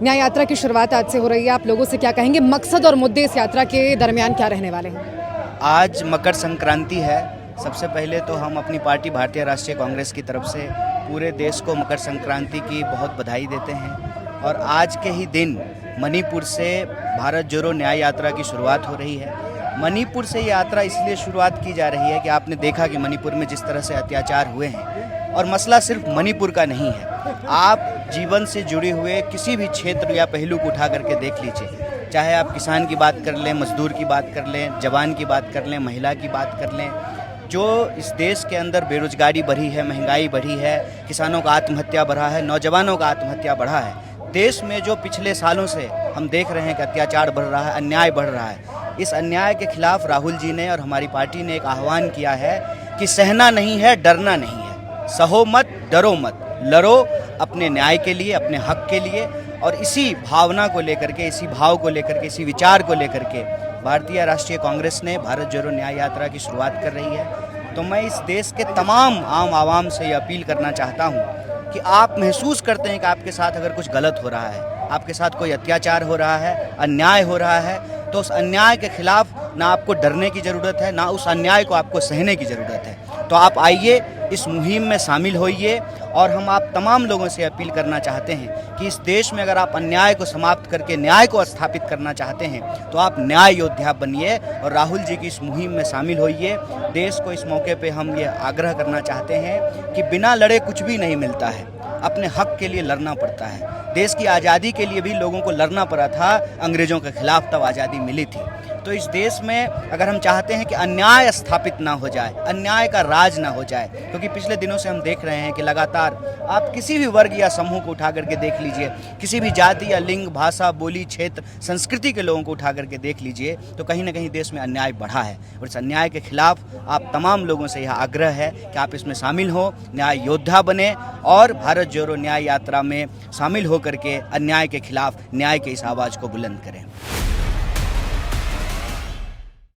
न्याय यात्रा की शुरुआत आज से हो रही है, आप लोगों से क्या कहेंगे? मकसद और मुद्दे इस यात्रा के दरमियान क्या रहने वाले हैं? आज मकर संक्रांति है। सबसे पहले तो हम अपनी पार्टी भारतीय राष्ट्रीय कांग्रेस की तरफ से पूरे देश को मकर संक्रांति की बहुत बधाई देते हैं। और आज के ही दिन मणिपुर से भारत जोड़ो न्याय यात्रा की शुरुआत हो रही है। मणिपुर से यात्रा इसलिए शुरुआत की जा रही है कि आपने देखा कि मणिपुर में जिस तरह से अत्याचार हुए हैं, और मसला सिर्फ मणिपुर का नहीं है। आप जीवन से जुड़े हुए किसी भी क्षेत्र या पहलू को उठा करके देख लीजिए, चाहे आप किसान की बात कर लें, मजदूर की बात कर लें, जवान की बात कर लें, महिला की बात कर लें। जो इस देश के अंदर बेरोजगारी बढ़ी है, महंगाई बढ़ी है, किसानों का आत्महत्या बढ़ा है, नौजवानों का आत्महत्या बढ़ा है। देश में जो पिछले सालों से हम देख रहे हैं कि अत्याचार बढ़ रहा है, अन्याय बढ़ रहा है, इस अन्याय के खिलाफ राहुल जी ने और हमारी पार्टी ने एक आह्वान किया है कि सहना नहीं है, डरना नहीं है, सहो मत, डरो मत, लड़ो अपने न्याय के लिए, अपने हक के लिए। और इसी भावना को लेकर के, इसी भाव को लेकर के, इसी विचार को लेकर के भारतीय राष्ट्रीय कांग्रेस ने भारत जोड़ो न्याय यात्रा की शुरुआत कर रही है। तो मैं इस देश के तमाम आम आवाम से ये अपील करना चाहता हूँ कि आप महसूस करते हैं कि आपके साथ अगर कुछ गलत हो रहा है, आपके साथ कोई अत्याचार हो रहा है, अन्याय हो रहा है, तो उस अन्याय के खिलाफ ना आपको डरने की ज़रूरत है, ना उस अन्याय को आपको सहने की ज़रूरत है। तो आप आइए, इस मुहिम में शामिल होइए। और हम आप तमाम लोगों से अपील करना चाहते हैं कि इस देश में अगर आप अन्याय को समाप्त करके न्याय को स्थापित करना चाहते हैं, तो आप न्याय योद्धा बनिए और राहुल जी की इस मुहिम में शामिल होइए। देश को इस मौके पे हम ये आग्रह करना चाहते हैं कि बिना लड़े कुछ भी नहीं मिलता है, अपने हक के लिए लड़ना पड़ता है। देश की आज़ादी के लिए भी लोगों को लड़ना पड़ा था, अंग्रेज़ों के खिलाफ तब आज़ादी मिली थी। तो इस देश में अगर हम चाहते हैं कि अन्याय स्थापित ना हो जाए, अन्याय का राज ना हो जाए, क्योंकि पिछले दिनों से हम देख रहे हैं कि लगातार आप किसी भी वर्ग या समूह को उठा करके देख लीजिए, किसी भी जाति या लिंग, भाषा, बोली, क्षेत्र, संस्कृति के लोगों को उठा करके देख लीजिए, तो कहीं ना कहीं देश में अन्याय बढ़ा है। और इस अन्याय के खिलाफ आप तमाम लोगों से यह आग्रह है कि आप इसमें शामिल हो, न्याय योद्धा बने और भारत जोड़ो न्याय यात्रा में शामिल होकर के अन्याय के खिलाफ न्याय के इस आवाज़ को बुलंद करें।